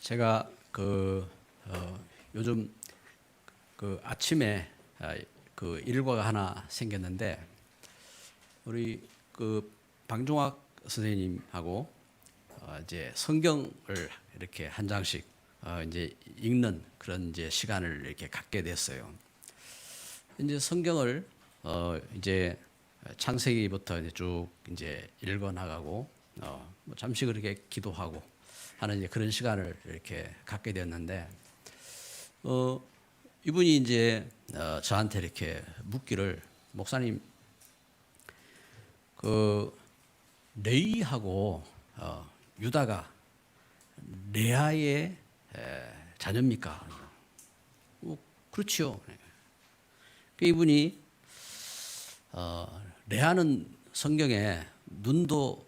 제가 요즘 아침에 그 일과가 하나 생겼는데 우리 방종학 선생님하고 이제 성경을 이렇게 한 장씩 이제 읽는 그런 이제 시간을 이렇게 갖게 됐어요. 이제 성경을 이제 창세기부터 이제 쭉 이제 읽어 나가고 뭐 잠시 그렇게 기도하고 하는 이제 그런 시간을 이렇게 갖게 됐는데 이분이 이제 저한테 이렇게 묻기를, 목사님 레위하고 유다가 레아의 자녀입니까? 그렇지요. 이분이 레아는 성경에 눈도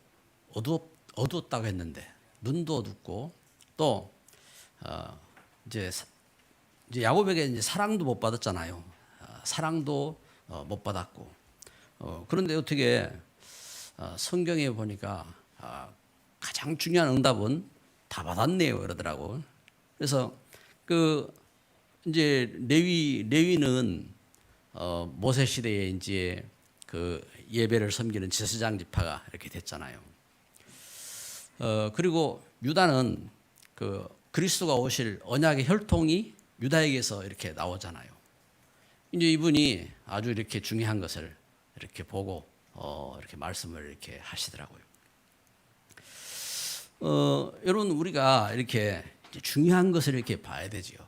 어두웠다고 했는데 눈도 어둡고 또 이제 야곱에게 이제 사랑도 못 받았잖아요. 사랑도 못 받았고 그런데 어떻게 성경에 보니까 가장 중요한 응답은 다 받았네요 그러더라고. 그래서 이제 레위는 모세 시대에 이제 예배를 섬기는 제사장 지파가 이렇게 됐잖아요. 그리고 유다는 그리스도가 오실 언약의 혈통이 유다에게서 이렇게 나오잖아요. 이제 이분이 아주 이렇게 중요한 것을 이렇게 보고 이렇게 말씀을 이렇게 하시더라고요. 여러분, 우리가 이렇게 중요한 것을 이렇게 봐야 되지요.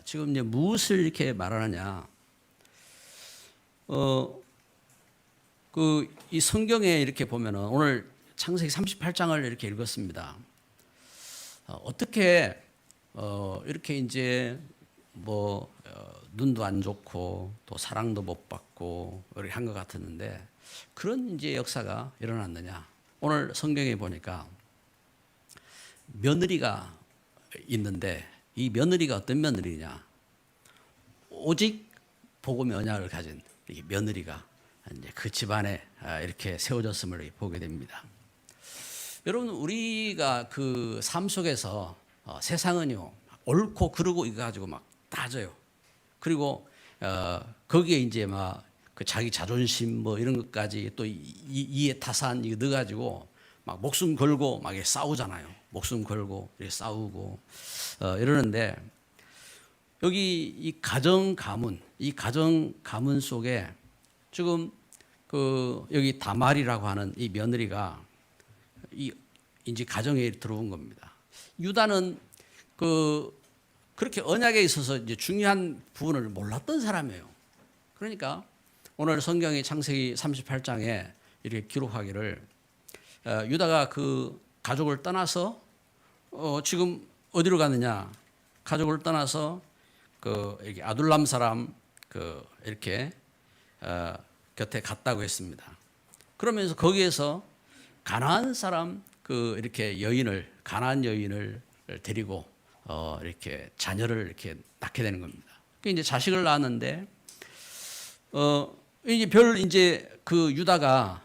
지금 이제 무엇을 이렇게 말하느냐? 이 성경에 이렇게 보면은 오늘 창세기 38장을 이렇게 읽었습니다. 어떻게 이렇게 이제 눈도 안 좋고 또 사랑도 못 받고 이렇게 한 것 같았는데 그런 이제 역사가 일어났느냐? 오늘 성경에 보니까 며느리가 있는데 이 며느리가 어떤 며느리냐? 오직 복음의 언약을 가진 이 며느리가 이제 그 집안에 이렇게 세워졌음을 보게 됩니다. 여러분, 우리가 그 삶 속에서 세상은요 옳고 그르고 이거 가지고 막 따져요. 그리고 거기에 이제 막 그 자기 자존심 뭐 이런 것까지 또 이해 타산 이거 넣어 가지고 막 목숨 걸고 막 싸우잖아요. 목숨 걸고 이렇게 싸우고 이러는데 여기 이 가정 가문 속에 지금 여기 다말이라고 하는 이 며느리가 이제 가정에 들어온 겁니다. 유다는 그렇게 언약에 있어서 이제 중요한 부분을 몰랐던 사람이에요. 그러니까 오늘 성경의 창세기 38장에 이렇게 기록하기를 유다가 그 가족을 떠나서 지금 어디로 가느냐? 가족을 떠나서 이렇게 아둘람 사람 이렇게 곁에 갔다고 했습니다. 그러면서 거기에서 가나안 사람 이렇게 가나안 여인을 데리고 이렇게 자녀를 이렇게 낳게 되는 겁니다. 이제 자식을 낳았는데 이제 유다가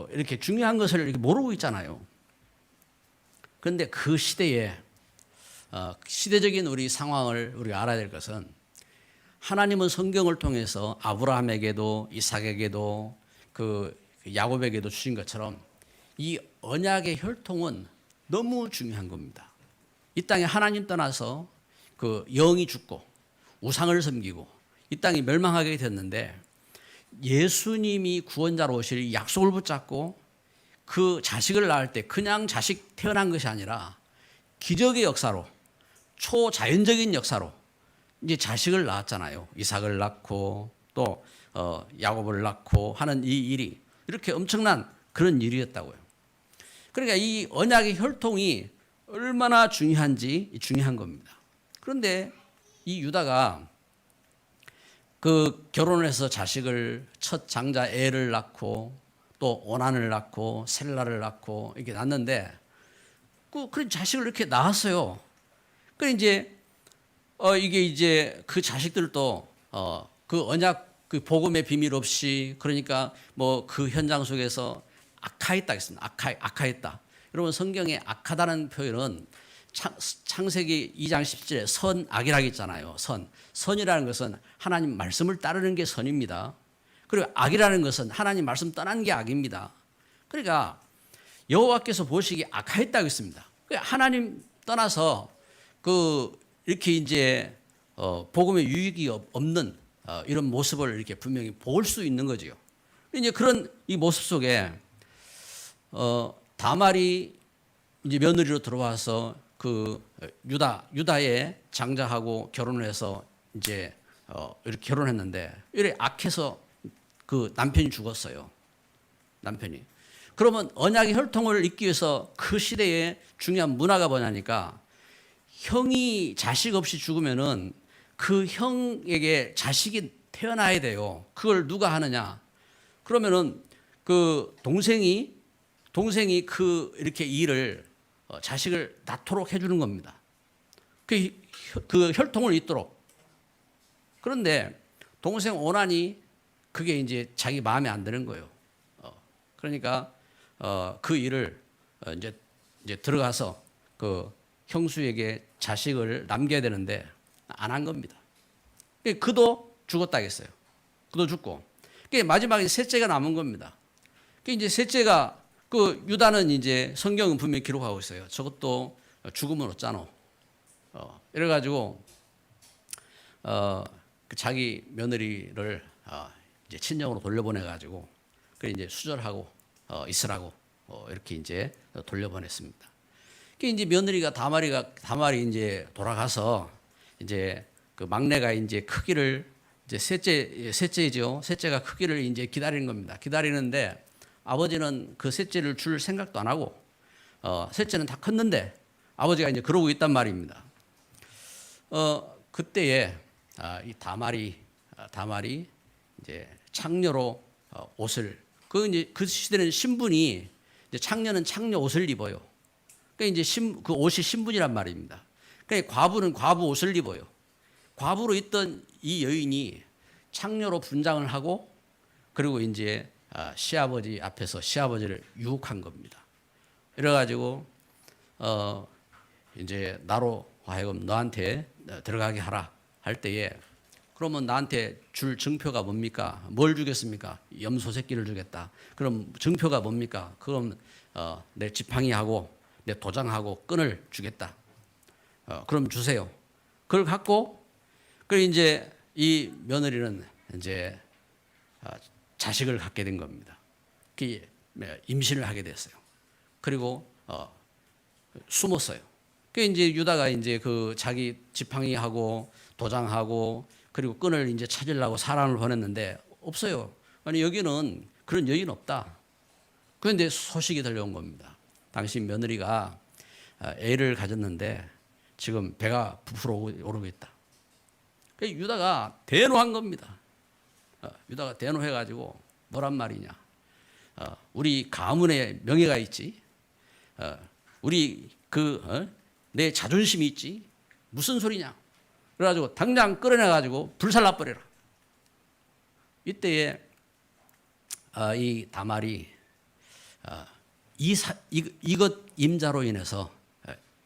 이렇게 중요한 것을 이렇게 모르고 있잖아요. 그런데 그 시대에 시대적인 우리 상황을 우리가 알아야 될 것은 하나님은 성경을 통해서 아브라함에게도 이삭에게도 야곱에게도 주신 것처럼 이 언약의 혈통은 너무 중요한 겁니다. 이 땅에 하나님 떠나서 영이 죽고 우상을 섬기고 이 땅이 멸망하게 됐는데 예수님이 구원자로 오실 약속을 붙잡고 그 자식을 낳을 때 그냥 자식 태어난 것이 아니라 기적의 역사로 초자연적인 역사로 이제 자식을 낳았잖아요. 이삭을 낳고 또 야곱을 낳고 하는 이 일이 이렇게 엄청난 그런 일이었다고요. 그러니까 이 언약의 혈통이 얼마나 중요한지 중요한 겁니다. 그런데 이 유다가 결혼을 해서 자식을 첫 장자 애를 낳고 또 오난을 낳고 셀라를 낳고 이렇게 낳는데 그런 자식을 이렇게 낳았어요. 그래 이제 이게 이제 그 자식들도 그 언약 복음의 비밀 없이 그러니까 그 현장 속에서 악하했다 했습니다. 악하했다. 여러분, 성경에 악하다는 표현은 창세기 2장 17에 선악이라고 있잖아요. 선이라는 것은 하나님 말씀을 따르는 게 선입니다. 그리고 악이라는 것은 하나님 말씀 떠난 게 악입니다. 그러니까 여호와께서 보시기에 악하였다고 했습니다. 하나님 떠나서 이렇게 이제 복음의 유익이 없는 이런 모습을 이렇게 분명히 볼 수 있는 거지요. 이제 그런 이 모습 속에 다말이 이제 며느리로 들어와서 그 유다의 장자하고 결혼을 해서 이제 이렇게 결혼했는데 이래 악해서 그 남편이 죽었어요. 남편이. 그러면 언약의 혈통을 잇기 위해서 그 시대에 중요한 문화가 뭐냐니까 형이 자식 없이 죽으면은 그 형에게 자식이 태어나야 돼요. 그걸 누가 하느냐? 그러면은 그 동생이 그 이렇게 일을 자식을 낳도록 해주는 겁니다. 그 혈통을 잇도록. 그런데 동생 오난이 그게 이제 자기 마음에 안 드는 거예요. 그러니까 그 일을 이제 들어가서 그 형수에게 자식을 남겨야 되는데 안 한 겁니다. 그도 죽었다겠어요. 그도 죽고. 마지막에 셋째가 남은 겁니다. 이제 셋째가 그 유다는 이제 성경은 분명히 기록하고 있어요. 저것도 죽으면 어쩌노. 이래가지고 그 자기 며느리를 이제 친정으로 돌려보내가지고 그 이제 수절하고 있으라고 이렇게 이제 돌려보냈습니다. 이제 며느리가 다말이 이제 돌아가서 이제 그 막내가 이제 크기를 이제 셋째죠. 셋째가 크기를 이제 기다리는 겁니다. 기다리는데 아버지는 그 셋째를 줄 생각도 안 하고 셋째는 다 컸는데 아버지가 이제 그러고 있단 말입니다. 그때에 이 다말이 이제 창녀로 옷을 이제 그 시대는 신분이 이제 창녀는 창녀 옷을 입어요. 그러니까 이제 그 옷이 신분이란 말입니다. 그러니까 과부는 과부 옷을 입어요. 과부로 있던 이 여인이 창녀로 분장을 하고 그리고 이제 시아버지 앞에서 시아버지를 유혹한 겁니다. 이래가지고 이제 나로 하여금 너한테 들어가게 하라 할 때에 그러면 나한테 줄 증표가 뭡니까? 뭘 주겠습니까? 염소 새끼를 주겠다. 그럼 증표가 뭡니까? 그럼 내 지팡이하고 내 도장하고 끈을 주겠다. 그럼 주세요. 그걸 갖고 그 이제 이 며느리는 이제 자식을 갖게 된 겁니다. 임신을 하게 됐어요. 그리고 숨었어요. 그 이제 유다가 이제 그 자기 지팡이하고 도장하고 그리고 끈을 이제 찾으려고 사람을 보냈는데 없어요. 아니 여기는 그런 여인 없다. 그런데 소식이 들려온 겁니다. 당시 며느리가 애를 가졌는데 지금 배가 부풀어 오르고 있다. 유다가 대노한 겁니다. 유다가 대노해가지고 뭐란 말이냐. 우리 가문에 명예가 있지. 우리 내 자존심이 있지. 무슨 소리냐. 그래가지고 당장 끌어내가지고 불살라버려라. 이때에 이 다말이 이것 임자로 인해서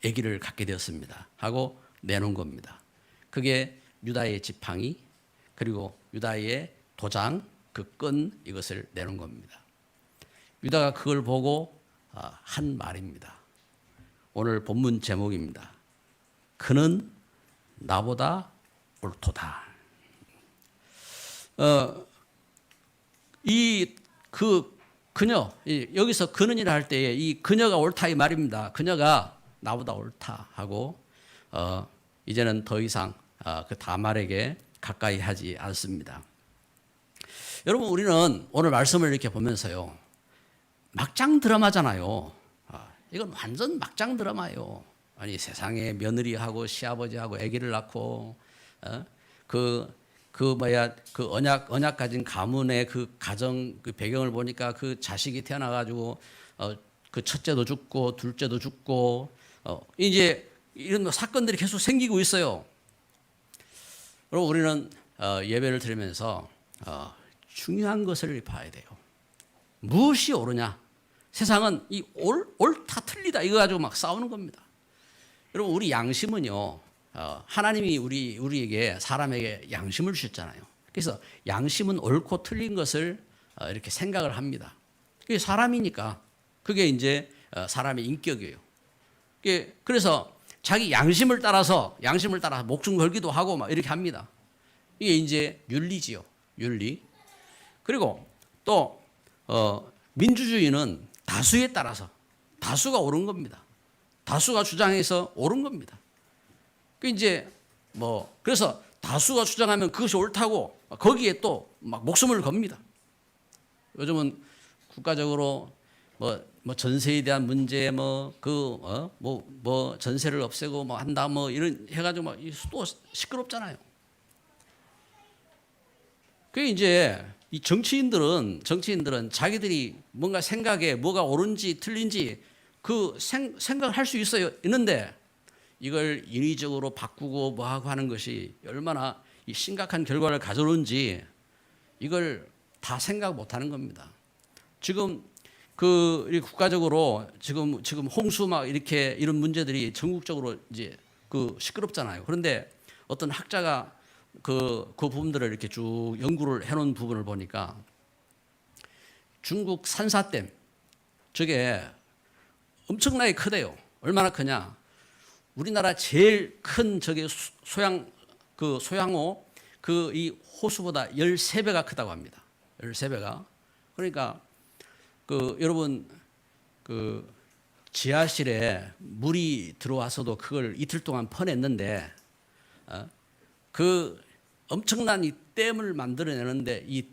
아기를 갖게 되었습니다 하고 내놓은 겁니다. 그게 유다의 지팡이 그리고 유다의 도장 그 끈 이것을 내놓은 겁니다. 유다가 그걸 보고 한 말입니다. 오늘 본문 제목입니다. 그는 나보다 옳도다. 그녀 여기서 그는이라 할 때에 이 그녀가 옳다 이 말입니다. 그녀가 나보다 옳다 하고 이제는 더 이상 그 다말에게 가까이 하지 않습니다. 여러분 우리는 오늘 말씀을 이렇게 보면서요. 막장 드라마잖아요. 이건 완전 막장 드라마예요. 아니 세상에 며느리하고 시아버지하고 아기를 낳고 그 언약 가진 가문의 그 가정 그 배경을 보니까 그 자식이 태어나가지고 그 첫째도 죽고 둘째도 죽고 이제 이런 사건들이 계속 생기고 있어요. 그리고 우리는 예배를 드리면서 중요한 것을 봐야 돼요. 무엇이 옳으냐? 세상은 이 옳다 틀리다 이거 가지고 막 싸우는 겁니다. 여러분 우리 양심은요. 하나님이 우리에게 사람에게 양심을 주셨잖아요. 그래서 양심은 옳고 틀린 것을 이렇게 생각을 합니다. 그게 사람이니까 그게 이제 사람의 인격이에요. 그래서 자기 양심을 따라서 목숨 걸기도 하고 막 이렇게 합니다. 이게 이제 윤리지요. 윤리. 그리고 또 민주주의는 다수에 따라서 다수가 옳은 겁니다. 다수가 주장해서 옳은 겁니다. 그래서 다수가 주장하면 그것이 옳다고 거기에 또 막 목숨을 겁니다. 요즘은 국가적으로 뭐 전세에 대한 문제 전세를 없애고 뭐 한다 이런 해가지고 또 시끄럽잖아요. 그 이제 이 정치인들은 자기들이 뭔가 생각에 뭐가 옳은지 틀린지 그 생각을 할 수 있는데 이걸 인위적으로 바꾸고 뭐하고 하는 것이 얼마나 이 심각한 결과를 가져오는지 이걸 다 생각 못하는 겁니다. 지금 국가적으로 지금 홍수 막 이렇게 이런 문제들이 전국적으로 이제 시끄럽잖아요. 그런데 어떤 학자가 그 부분들을 이렇게 쭉 연구를 해놓은 부분을 보니까 중국 산사댐 저게 엄청나게 크대요. 얼마나 크냐? 우리나라 제일 큰 저게 소양호 이 호수보다 13배가 크다고 합니다. 13배가. 그러니까 여러분 지하실에 물이 들어와서도 그걸 이틀 동안 퍼냈는데 그 엄청난 이 댐을 만들어내는데 이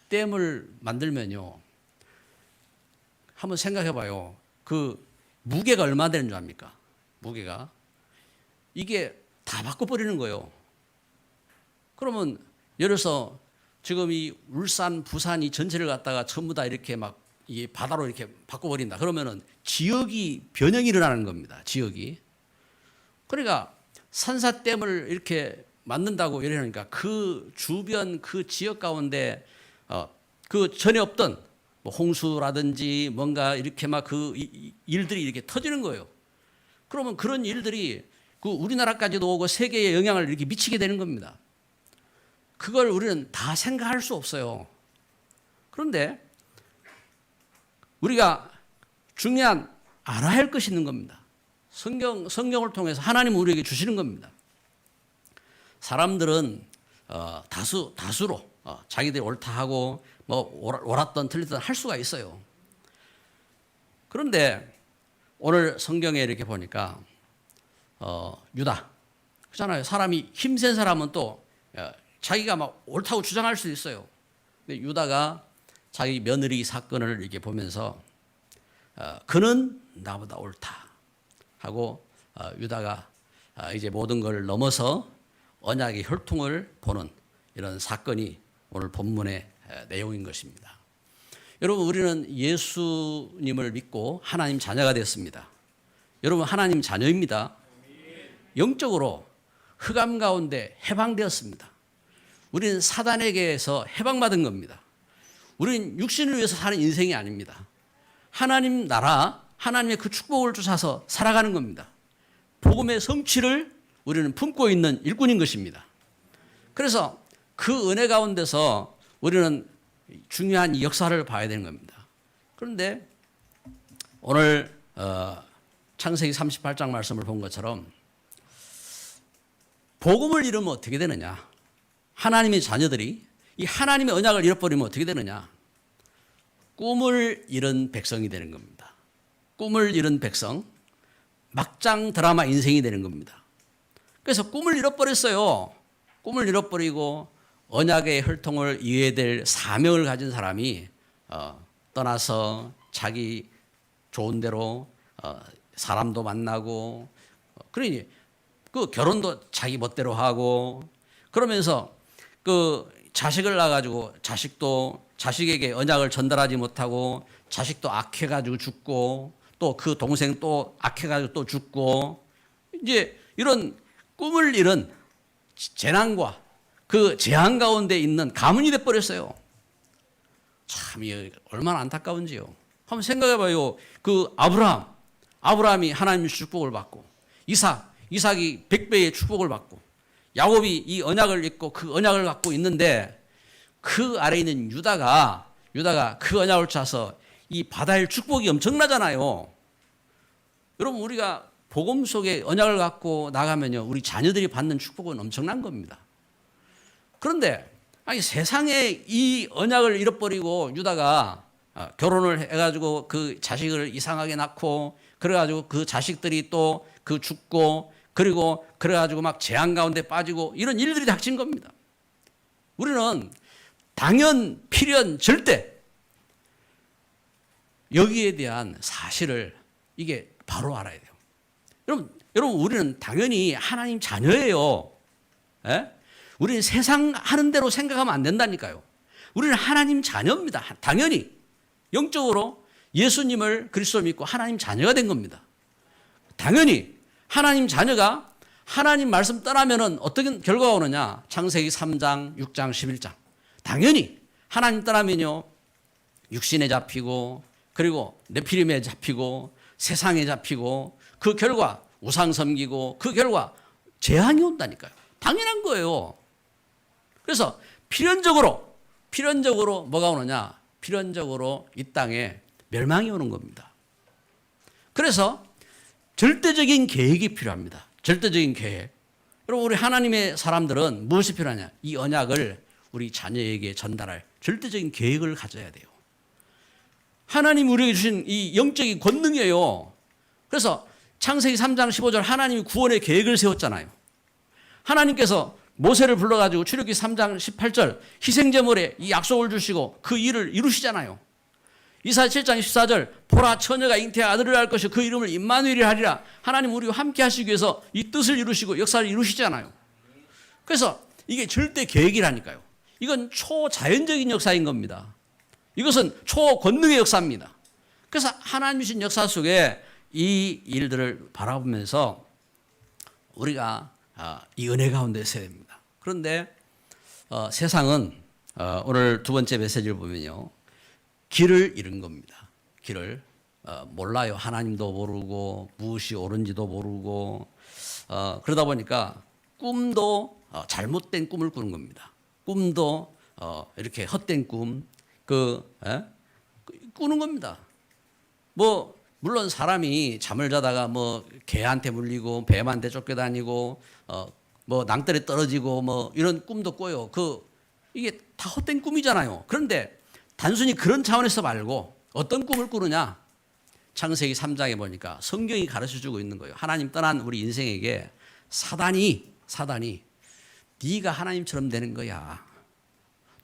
댐을 만들면요. 한번 생각해 봐요. 그 무게가 얼마 되는 줄 압니까? 무게가. 이게 다 바꿔버리는 거예요. 그러면 예를 들어서 지금 이 울산, 부산이 전체를 갖다가 전부 다 이렇게 막 이 바다로 이렇게 바꿔버린다. 그러면은 지역이 변형이 일어나는 겁니다. 지역이. 그러니까 산사댐을 이렇게 만든다고 이러니까 그 주변 그 지역 가운데 그 전에 없던 뭐 홍수라든지 뭔가 이렇게 막 그 일들이 이렇게 터지는 거예요. 그러면 그런 일들이 그 우리나라까지도 오고 세계에 영향을 이렇게 미치게 되는 겁니다. 그걸 우리는 다 생각할 수 없어요. 그런데 우리가 중요한 알아야 할 것이 있는 겁니다. 성경을 통해서 하나님은 우리에게 주시는 겁니다. 사람들은 다수로 자기들이 옳다 하고 뭐 옳았던 틀렸던 할 수가 있어요. 그런데 오늘 성경에 이렇게 보니까 유다 그렇잖아요. 사람이 힘센 사람은 또 자기가 막 옳다고 주장할 수 있어요. 근데 유다가 자기 며느리 사건을 이렇게 보면서 그는 나보다 옳다 하고 유다가 이제 모든 걸 넘어서 언약의 혈통을 보는 이런 사건이 오늘 본문의 내용인 것입니다. 여러분 우리는 예수님을 믿고 하나님 자녀가 됐습니다. 여러분 하나님 자녀입니다. 영적으로 흑암 가운데 해방되었습니다. 우리는 사단에게서 해방받은 겁니다. 우리는 육신을 위해서 사는 인생이 아닙니다. 하나님 나라, 하나님의 그 축복을 주셔서 살아가는 겁니다. 복음의 성취를 우리는 품고 있는 일꾼인 것입니다. 그래서 그 은혜 가운데서 우리는 중요한 역사를 봐야 되는 겁니다. 그런데 오늘 창세기 38장 말씀을 본 것처럼 복음을 잃으면 어떻게 되느냐? 하나님의 자녀들이 이 하나님의 언약을 잃어버리면 어떻게 되느냐? 꿈을 잃은 백성이 되는 겁니다. 꿈을 잃은 백성, 막장 드라마 인생이 되는 겁니다. 그래서 꿈을 잃어버렸어요. 꿈을 잃어버리고 언약의 혈통을 이어야 될 사명을 가진 사람이 떠나서 자기 좋은 대로 사람도 만나고 그러니 그 결혼도 자기 멋대로 하고 그러면서 그 자식을 낳아가지고 자식에게 언약을 전달하지 못하고 자식도 악해가지고 죽고 또 그 동생 또 악해가지고 또 죽고 이제 이런 꿈을 잃은 재난과 그 재앙 가운데 있는 가문이 돼버렸어요. 참 얼마나 안타까운지요. 한번 생각해봐요. 그 아브라함이 하나님의 축복을 받고 이삭이 100배의 축복을 받고 야곱이 이 언약을 입고 그 언약을 갖고 있는데 그 아래에 있는 유다가 그 언약을 차서 이 바다의 축복이 엄청나잖아요. 여러분 우리가 복음 속에 언약을 갖고 나가면요 우리 자녀들이 받는 축복은 엄청난 겁니다. 그런데 아니 세상에 이 언약을 잃어버리고 유다가 결혼을 해가지고 그 자식을 이상하게 낳고 그래가지고 그 자식들이 또 그 죽고 그리고 그래가지고 막 재앙 가운데 빠지고 이런 일들이 닥친 겁니다. 우리는 당연, 필연, 절대 여기에 대한 사실을 이게 바로 알아야 돼요. 여러분 우리는 당연히 하나님 자녀예요. 예? 우리는 세상 하는 대로 생각하면 안 된다니까요. 우리는 하나님 자녀입니다. 당연히 영적으로 예수님을 그리스도를 믿고 하나님 자녀가 된 겁니다. 당연히 하나님 자녀가 하나님 말씀 떠나면은 어떤 결과가 오느냐? 창세기 3장, 6장, 11장. 당연히 하나님 떠나면요 육신에 잡히고 그리고 네피림에 잡히고 세상에 잡히고 그 결과 우상 섬기고 그 결과 재앙이 온다니까요. 당연한 거예요. 그래서 필연적으로 뭐가 오느냐? 필연적으로 이 땅에 멸망이 오는 겁니다. 그래서 절대적인 계획이 필요합니다. 절대적인 계획. 여러분 우리 하나님의 사람들은 무엇이 필요하냐? 이 언약을 우리 자녀에게 전달할 절대적인 계획을 가져야 돼요. 하나님 우리에게 주신 이 영적인 권능이에요. 그래서 창세기 3장 15절 하나님이 구원의 계획을 세웠잖아요. 하나님께서 모세를 불러가지고 출애굽기 3장 18절 희생제물에 이 약속을 주시고 그 일을 이루시잖아요. 이사야 7장 14절 보라 처녀가 잉태한 아들을 낳을 것이요 그 이름을 임마누엘이라 하리라. 하나님 우리와 함께 하시기 위해서 이 뜻을 이루시고 역사를 이루시잖아요. 그래서 이게 절대 계획이라니까요. 이건 초자연적인 역사인 겁니다. 이것은 초권능의 역사입니다. 그래서 하나님 주신 역사 속에 이 일들을 바라보면서 우리가 이 은혜 가운데 있어야 됩니다. 그런데 세상은 오늘 두 번째 메시지를 보면요. 길을 잃은 겁니다. 길을 몰라요. 하나님도 모르고 무엇이 옳은지도 모르고 그러다 보니까 꿈도 잘못된 꿈을 꾸는 겁니다. 꿈도 이렇게 헛된 꿈 꾸는 겁니다. 뭐 물론 사람이 잠을 자다가 뭐 개한테 물리고 뱀한테 쫓겨다니고 뭐 낭떠러에 떨어지고 뭐 이런 꿈도 꿔요. 이게 다 헛된 꿈이잖아요. 그런데 단순히 그런 차원에서 말고 어떤 꿈을 꾸느냐? 창세기 3장에 보니까 성경이 가르쳐주고 있는 거예요. 하나님 떠난 우리 인생에게 사단이 네가 하나님처럼 되는 거야.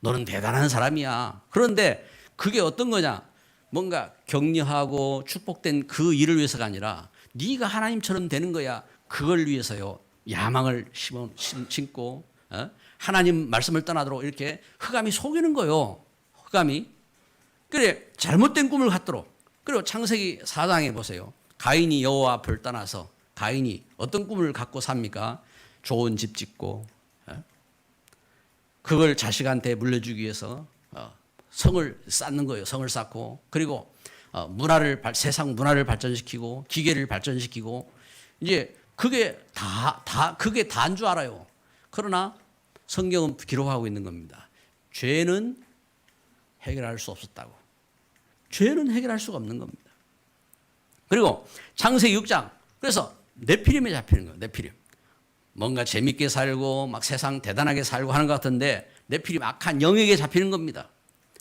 너는 대단한 사람이야. 그런데 그게 어떤 거냐? 뭔가 격려하고 축복된 그 일을 위해서가 아니라 네가 하나님처럼 되는 거야. 그걸 위해서요. 야망을 심고 하나님 말씀을 떠나도록 이렇게 흑암이 속이는 거예요. 흑암이. 그래 잘못된 꿈을 갖도록. 그리고 창세기 4장에 보세요. 가인이 여호와 앞을 떠나서 가인이 어떤 꿈을 갖고 삽니까? 좋은 집 짓고 그걸 자식한테 물려주기 위해서 성을 쌓는 거예요. 성을 쌓고 그리고 세상 문화를 발전시키고 기계를 발전시키고 이제 그게 다인 줄 알아요. 그러나 성경은 기록하고 있는 겁니다. 죄는 해결할 수 없었다고. 죄는 해결할 수가 없는 겁니다. 그리고 창세기 6장 그래서 네피림에 잡히는 거예요. 네피림. 뭔가 재밌게 살고 막 세상 대단하게 살고 하는 것 같은데 네피림 악한 영에게 잡히는 겁니다.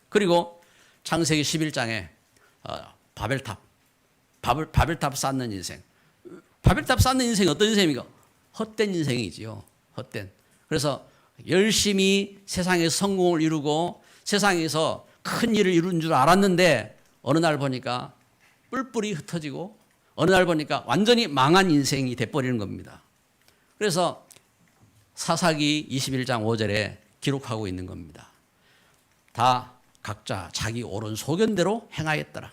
그리고 창세기 11장에 바벨탑 쌓는 인생. 바벨탑 쌓는 인생이 어떤 인생입니까? 헛된 인생이지요. 헛된. 그래서 열심히 세상에서 성공을 이루고 세상에서 큰 일을 이룬 줄 알았는데 어느 날 보니까 뿔뿔이 흩어지고 어느 날 보니까 완전히 망한 인생이 돼버리는 겁니다. 그래서 사사기 21장 5절에 기록하고 있는 겁니다. 다 각자 자기 옳은 소견대로 행하였더라.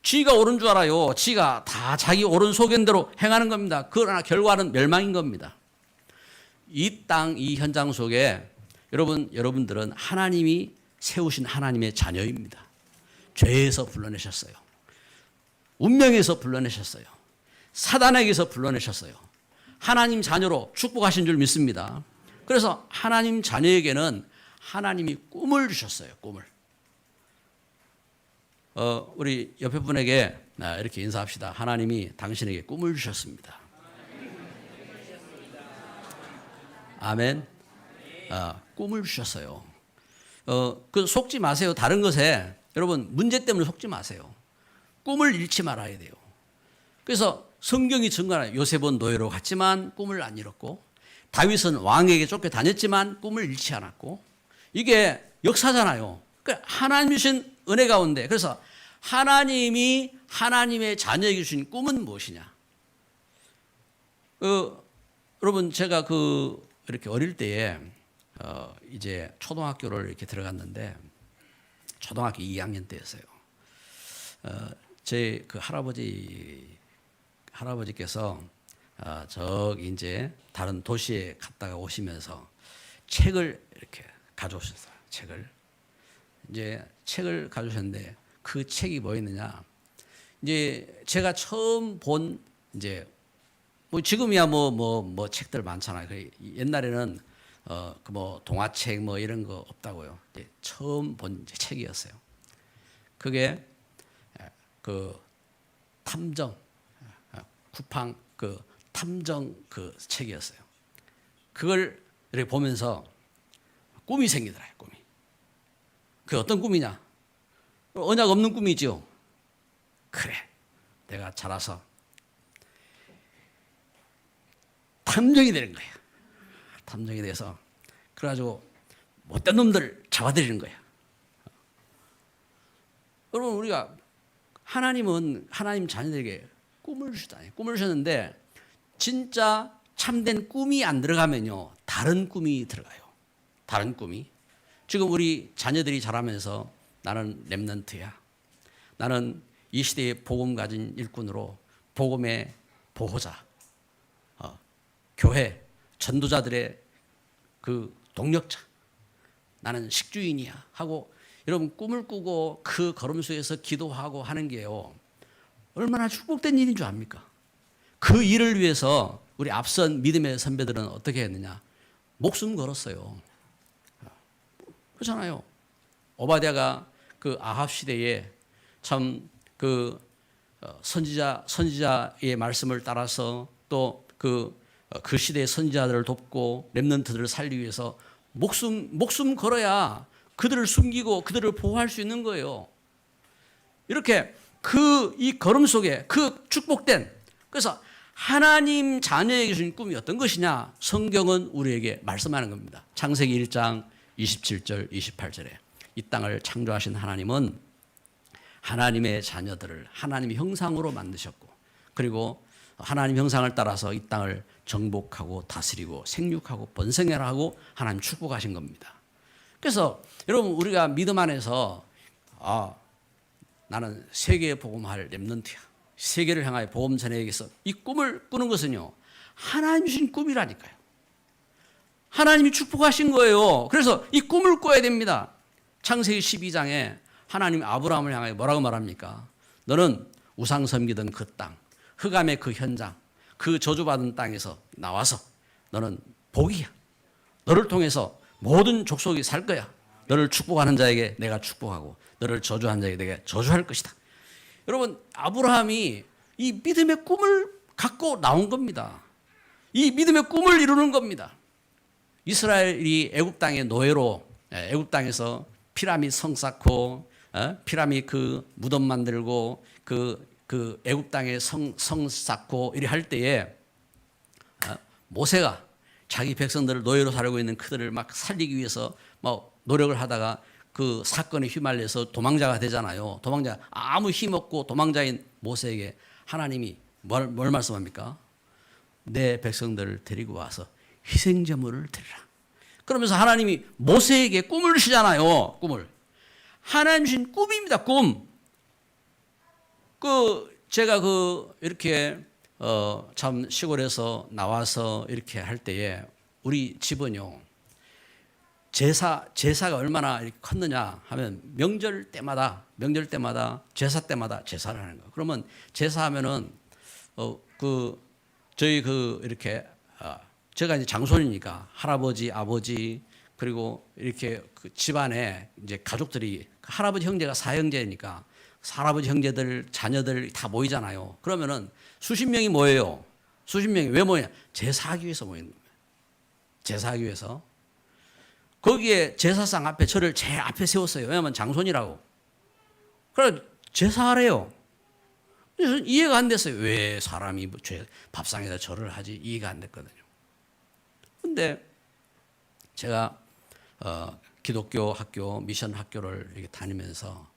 지가 옳은 줄 알아요. 지가 다 자기 옳은 소견대로 행하는 겁니다. 그러나 결과는 멸망인 겁니다. 이 땅, 이 현장 속에 여러분들은 하나님이 세우신 하나님의 자녀입니다. 죄에서 불러내셨어요. 운명에서 불러내셨어요. 사단에게서 불러내셨어요. 하나님 자녀로 축복하신 줄 믿습니다. 그래서 하나님 자녀에게는 하나님이 꿈을 주셨어요. 꿈을. 우리 옆에 분에게 이렇게 인사합시다. 하나님이 당신에게 꿈을 주셨습니다. 아멘. 꿈을 주셨어요. 그 속지 마세요. 다른 것에 여러분 문제 때문에 속지 마세요. 꿈을 잃지 말아야 돼요. 그래서 성경이 증거하는 요셉은 노예로 갔지만 꿈을 안 잃었고 다윗은 왕에게 쫓겨다녔지만 꿈을 잃지 않았고 이게 역사잖아요. 그러니까 하나님 주신 은혜 가운데 그래서 하나님이 하나님의 자녀에게 주신 꿈은 무엇이냐? 여러분 제가 이렇게 어릴 때에 이제 초등학교를 이렇게 들어갔는데 초등학교 2학년 때였어요. 제 그 할아버지께서 저기 이제 다른 도시에 갔다가 오시면서 책을 이렇게 가져오셨어요. 책을 가져오셨는데 그 책이 뭐였느냐? 이제 제가 처음 본 이제 뭐 지금이야 뭐 책들 많잖아요. 옛날에는 그 뭐 동화책 뭐 이런 거 없다고요. 이제 처음 본 책이었어요. 그게 그 탐정 쿠팡 그 탐정 그 책이었어요. 그걸 이렇게 보면서 꿈이 생기더라고요. 꿈이. 그게 어떤 꿈이냐? 언약 없는 꿈이죠. 그래, 내가 자라서 탐정이 되는 거야. 탐정이 돼서 그래가지고 못된 놈들 잡아들이는 거야. 여러분 우리가 하나님은 하나님 자녀들에게 꿈을 주시다니 꿈을 주셨는데 진짜 참된 꿈이 안 들어가면요 다른 꿈이 들어가요. 다른 꿈이. 지금 우리 자녀들이 자라면서 나는 렘넌트야. 나는 이 시대의 복음 가진 일꾼으로 복음의 보호자, 교회 전도자들의 그 동력자. 나는 식주인이야 하고 여러분 꿈을 꾸고 그 걸음 속에서 기도하고 하는 게요 얼마나 축복된 일인 줄 압니까? 그 일을 위해서 우리 앞선 믿음의 선배들은 어떻게 했느냐? 목숨 걸었어요. 그렇잖아요. 오바댜가 그 아합 시대에 참 그 선지자의 말씀을 따라서 또 그 시대의 선지자들을 돕고 렘넌트들을 살리기 위해서 목숨 걸어야 그들을 숨기고 그들을 보호할 수 있는 거예요. 이렇게 이 걸음 속에 그 축복된 그래서 하나님 자녀에게 주신 꿈이 어떤 것이냐? 성경은 우리에게 말씀하는 겁니다. 창세기 1장 27절 28절에 이 땅을 창조하신 하나님은 하나님의 자녀들을 하나님의 형상으로 만드셨고 그리고 하나님 형상을 따라서 이 땅을 정복하고 다스리고 생육하고 번성해라 하고 하나님 축복하신 겁니다. 그래서 여러분 우리가 믿음 안에서 나는 세계에 복음할 렘넌트야. 세계를 향하여 복음 전하기 위해서 이 꿈을 꾸는 것은요 하나님 주신 꿈이라니까요. 하나님이 축복하신 거예요. 그래서 이 꿈을 꿔야 됩니다. 창세기 12장에 하나님이 아브라함을 향하여 뭐라고 말합니까? 너는 우상 섬기던 그 땅, 흑암의 그 현장, 그 저주받은 땅에서 나와서 너는 복이야. 너를 통해서 모든 족속이 살 거야. 너를 축복하는 자에게 내가 축복하고 너를 저주하는 자에게 내가 저주할 것이다. 여러분 아브라함이 이 믿음의 꿈을 갖고 나온 겁니다. 이 믿음의 꿈을 이루는 겁니다. 이스라엘이 애굽 땅의 노예로 애굽 땅에서 피라미드 성 쌓고 피라미드 그 무덤 만들고 그 애굽 땅에 성 쌓고 이래 할 때에 모세가 자기 백성들을 노예로 살고 있는 그들을 막 살리기 위해서 막 노력을 하다가 그 사건에 휘말려서 도망자가 되잖아요. 도망자 아무 힘 없고 도망자인 모세에게 하나님이 뭘 말씀합니까? 내 백성들을 데리고 와서 희생제물을 드리라. 그러면서 하나님이 모세에게 꿈을 주시잖아요. 꿈을. 하나님 주신 꿈입니다. 꿈. 제가 이렇게 참 시골에서 나와서 이렇게 할 때에 우리 집은요 제사가 얼마나 컸느냐 하면 명절 때마다 제사 때마다 제사를 하는 거예요. 그러면 제사하면은 저희 이렇게 제가 이제 장손이니까 할아버지, 아버지 그리고 이렇게 그 집안에 이제 가족들이 할아버지 형제가 사형제니까 할아버지 형제들 자녀들 다 모이잖아요. 그러면은 수십 명이 모여요. 수십 명이 왜 모이냐? 제사하기 위해서 모이는 거예요. 제사하기 위해서. 거기에 제사상 앞에 저를 제일 앞에 세웠어요. 왜냐하면 장손이라고. 그래 제사하래요. 그래서 이해가 안 됐어요. 왜 사람이 밥상에다 절을 하지? 이해가 안 됐거든요. 근데 제가 기독교 학교, 미션 학교를 이렇게 다니면서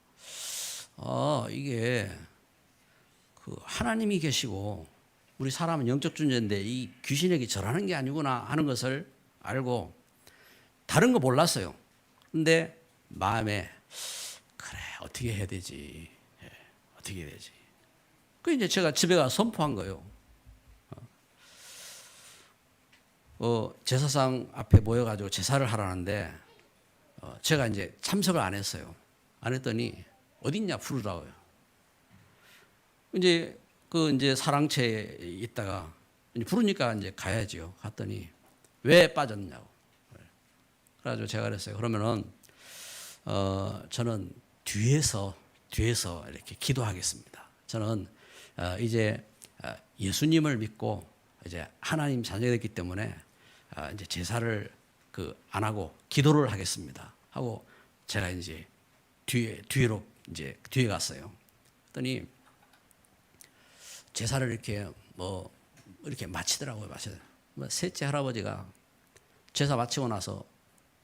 이게 그 하나님이 계시고 우리 사람은 영적 존재인데 이 귀신에게 절하는 게 아니구나 하는 것을 알고 다른 거 몰랐어요. 근데 마음에 그래 어떻게 해야 되지? 어떻게 해야 되지? 그 이제 제가 집에 가서 선포한 거예요. 제사상 앞에 모여가지고 제사를 하라는데 제가 이제 참석을 안 했어요. 안 했더니 어딨냐 부르라고요. 이제 이제 사랑채에 있다가 이제 부르니까 이제 가야지요. 갔더니 왜 빠졌냐고. 그래가지고 제가 그랬어요. 그러면은 저는 뒤에서 이렇게 기도하겠습니다. 저는 이제 예수님을 믿고 이제 하나님 자녀가 됐기 때문에 이제 제사를 안 하고 기도를 하겠습니다. 하고 제가 이제 뒤로 이제 뒤에 갔어요. 그랬더니 제사를 이렇게 이렇게 마치더라고요. 셋째 할아버지가 제사 마치고 나서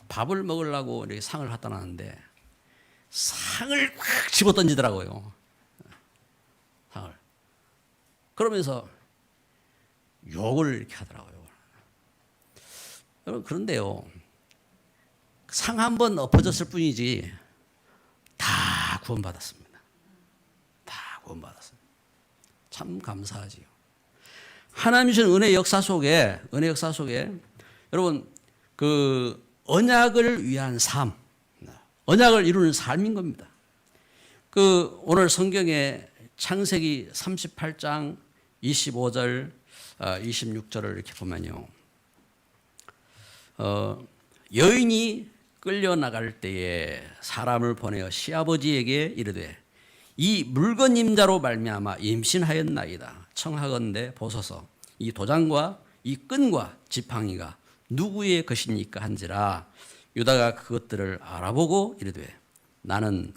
밥을 먹으려고 이렇게 상을 갖다 놨는데 상을 확 집어 던지더라고요. 상을. 그러면서 욕을 이렇게 하더라고요. 여러분 그런데요. 상 한 번 엎어졌을 뿐이지 다 구원받았습니다. 다 구원받았습니다. 참 감사하지요. 하나님 주신 은혜 역사 속에 여러분 언약을 위한 삶, 언약을 이루는 삶인 겁니다. 오늘 성경에 창세기 38장 25절, 26절을 이렇게 보면요. 여인이 끌려나갈 때에 사람을 보내어 시아버지에게 이르되 이 물건 임자로 말미암아 임신하였나이다. 청하건대 보소서 이 도장과 이 끈과 지팡이가 누구의 것입니까 한지라. 유다가 그것들을 알아보고 이르되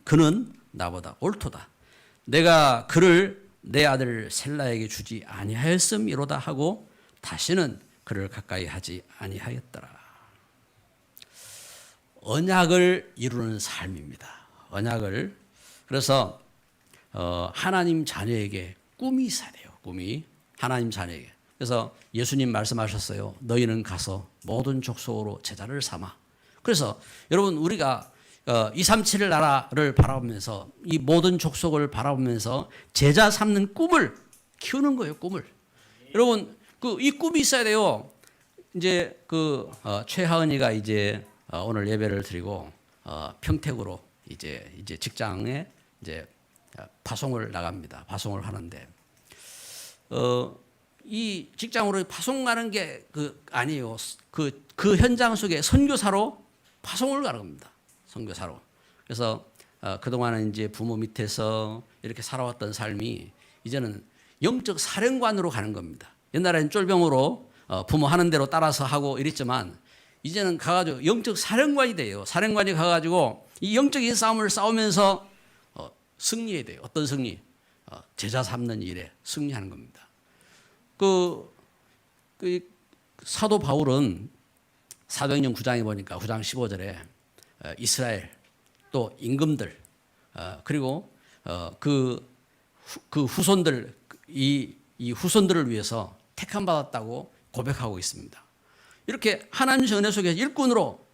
그는 나보다 옳도다. 내가 그를 내 아들 셀라에게 주지 아니하였음이로다 하고 다시는 그를 가까이 하지 아니하였더라. 언약을 이루는 삶입니다. 언약을. 그래서 하나님 자녀에게 꿈이 있어야 돼요. 꿈이 하나님 자녀에게. 그래서 예수님 말씀하셨어요. 너희는 가서 모든 족속으로 제자를 삼아. 그래서 여러분 우리가 237 나라를 바라보면서 이 모든 족속을 바라보면서 제자 삼는 꿈을 키우는 거예요. 꿈을. 여러분 이 꿈이 있어야 돼요. 이제 최하은이가 이제 오늘 예배를 드리고 평택으로 이제 직장에 이제 파송을 나갑니다. 파송을 하는데 이 직장으로 파송 가는 게 아니에요. 그 현장 속에 선교사로 파송을 가는 겁니다. 선교사로. 그래서 그동안은 이제 부모 밑에서 이렇게 살아왔던 삶이 이제는 영적 사령관으로 가는 겁니다. 옛날에는 쫄병으로 부모 하는 대로 따라서 하고 이랬지만 이제는 가가지고 영적 사령관이 돼요. 사령관이 가가지고 이 영적인 싸움을 싸우면서 승리해야 돼요. 어떤 승리? 제자 삼는 일에 승리하는 겁니다. 사도 바울은 사도행전 9장에 보니까 9장 15절에 이스라엘 또 임금들 그리고 그 후손들 이 후손들을 위해서 택함 받았다고 고백하고 있습니다. 이렇게 하나님의 은혜 속에서 일꾼으로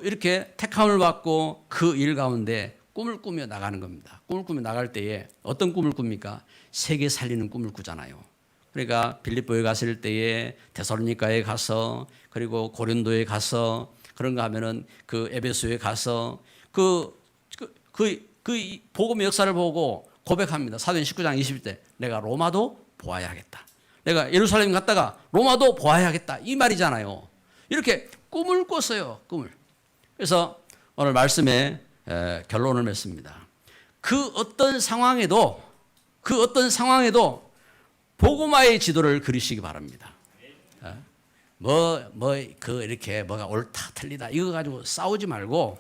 이렇게 택함을 받고 그 일 가운데 꿈을 꾸며 나가는 겁니다. 꿈을 꾸며 나갈 때에 어떤 꿈을 꿉니까? 세계 살리는 꿈을 꾸잖아요. 그러니까 빌립보에 갔을 때에 데살로니가에 가서 그리고 고린도에 가서 그런가 하면은 에베소에 가서 복음의 역사를 보고 고백합니다. 사도행 19장 20절 내가 로마도 보아야 하겠다. 내가 예루살렘 갔다가 로마도 보아야겠다. 이 말이잖아요. 이렇게 꿈을 꿨어요. 꿈을. 그래서 오늘 말씀에 결론을 맺습니다. 그 어떤 상황에도 복음화의 지도를 그리시기 바랍니다. 이렇게 뭐가 옳다 틀리다 이거 가지고 싸우지 말고,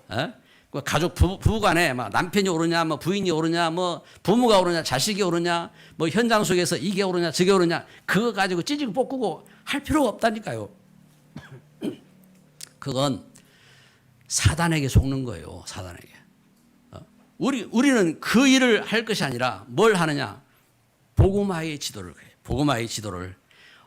가족 부부간에 막 남편이 옳으냐, 뭐 부인이 옳으냐, 뭐 부모가 옳으냐, 자식이 옳으냐, 뭐 현장 속에서 이게 옳으냐, 저게 옳으냐, 그거 가지고 찌지고 볶고 할 필요가 없다니까요. 그건 사단에게 속는 거예요. 사단에게. 우리는 그 일을 할 것이 아니라 뭘 하느냐? 복음화의 지도를 그래요. 복음화의 지도를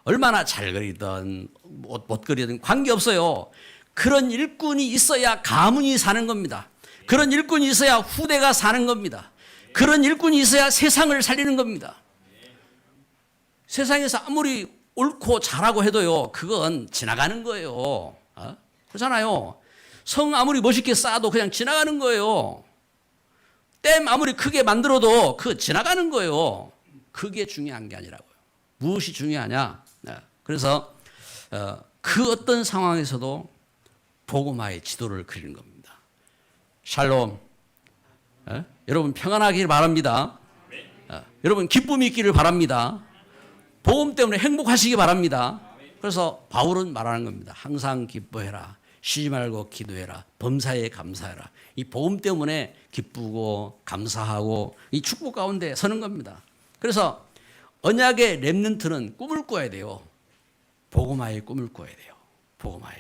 얼마나 잘 그리든 못 그리든 관계없어요. 그런 일꾼이 있어야 가문이 사는 겁니다. 그런 일꾼이 있어야 후대가 사는 겁니다. 그런 일꾼이 있어야 세상을 살리는 겁니다. 세상에서 아무리 옳고 잘하고 해도요, 그건 지나가는 거예요. 그렇잖아요. 성 아무리 멋있게 쌓아도 그냥 지나가는 거예요. 댐 아무리 크게 만들어도 지나가는 거예요. 그게 중요한 게 아니라고요. 무엇이 중요하냐? 그래서 그 어떤 상황에서도 복음화의 지도를 그리는 겁니다. 샬롬. 여러분 평안하길 바랍니다. 여러분 기쁨이 있기를 바랍니다. 복음 때문에 행복하시기 바랍니다. 그래서 바울은 말하는 겁니다. 항상 기뻐해라. 쉬지 말고 기도해라. 범사에 감사해라. 이 복음 때문에 기쁘고 감사하고 이 축복 가운데 서는 겁니다. 그래서 언약의 렘넌트는 꿈을 꿔야 돼요. 복음화의 꿈을 꿔야 돼요. 복음화의.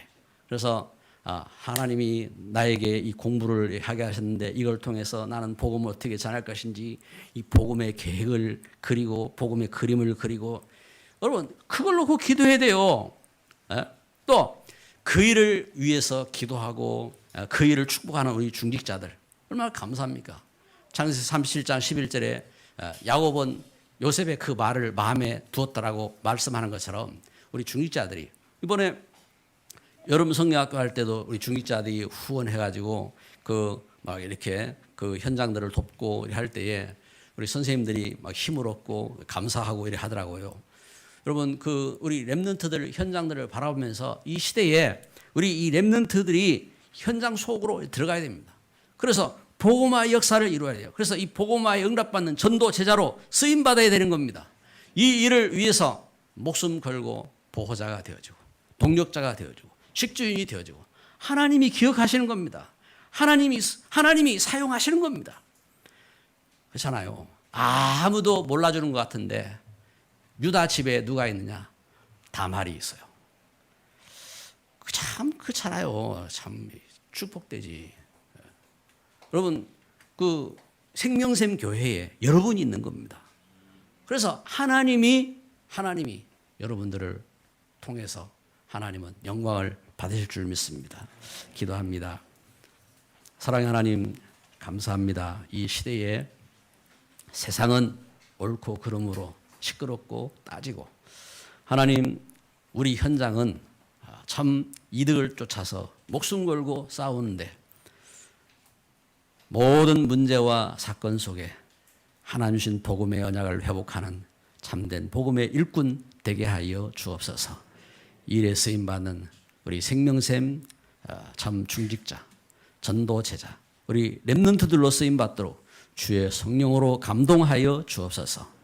그래서 하나님이 나에게 이 공부를 하게 하셨는데 이걸 통해서 나는 복음을 어떻게 전할 것인지 이 복음의 계획을 그리고 복음의 그림을 그리고 여러분 그걸 놓고 기도해야 돼요. 또 그 일을 위해서 기도하고 그 일을 축복하는 우리 중직자들 얼마나 감사합니까? 창세기 37장 11절에 야곱은 요셉의 그 말을 마음에 두었다라고 말씀하는 것처럼 우리 중직자들이 이번에 여름 성경학교 할 때도 우리 중직자들이 후원해가지고 막 이렇게 그 현장들을 돕고 할 때에 우리 선생님들이 막 힘을 얻고 감사하고 이래 하더라고요. 여러분 우리 렘넌트들 현장들을 바라보면서 이 시대에 우리 이 렘넌트들이 현장 속으로 들어가야 됩니다. 그래서 복음화의 역사를 이루어야 돼요. 그래서 이 복음화에 응답받는 전도 제자로 쓰임 받아야 되는 겁니다. 이 일을 위해서 목숨 걸고 보호자가 되어지고 동력자가 되어지고 식주인이 되어지고 하나님이 기억하시는 겁니다. 하나님이 사용하시는 겁니다. 그렇잖아요. 아무도 몰라주는 것 같은데 유다 집에 누가 있느냐? 다말이 있어요. 참 그렇잖아요. 참 축복되지. 여러분 생명샘 교회에 여러분이 있는 겁니다. 그래서 하나님이 여러분들을 통해서 하나님은 영광을 받으실 줄 믿습니다. 기도합니다. 사랑의 하나님 감사합니다. 이 시대에 세상은 옳고 그름으로 시끄럽고 따지고 하나님 우리 현장은 참 이득을 쫓아서 목숨 걸고 싸우는데 모든 문제와 사건 속에 하나님 주신 복음의 언약을 회복하는 참된 복음의 일꾼 되게 하여 주옵소서. 일에 쓰임받는 우리 생명샘 참 중직자, 전도 제자, 우리 렘넌트들로 쓰임받도록 주의 성령으로 감동하여 주옵소서.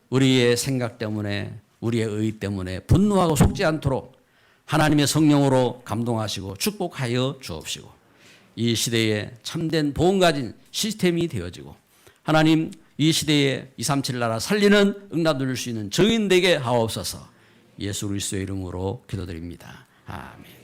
우리의 생각 때문에 우리의 의 때문에 분노하고 속지 않도록 하나님의 성령으로 감동하시고 축복하여 주옵시고 이 시대에 참된 복음 가진 시스템이 되어지고 하나님 이 시대에 237 나라 살리는 응답 누릴 수 있는 증인 되게 하옵소서. 예수 그리스도의 이름으로 기도드립니다. 아멘.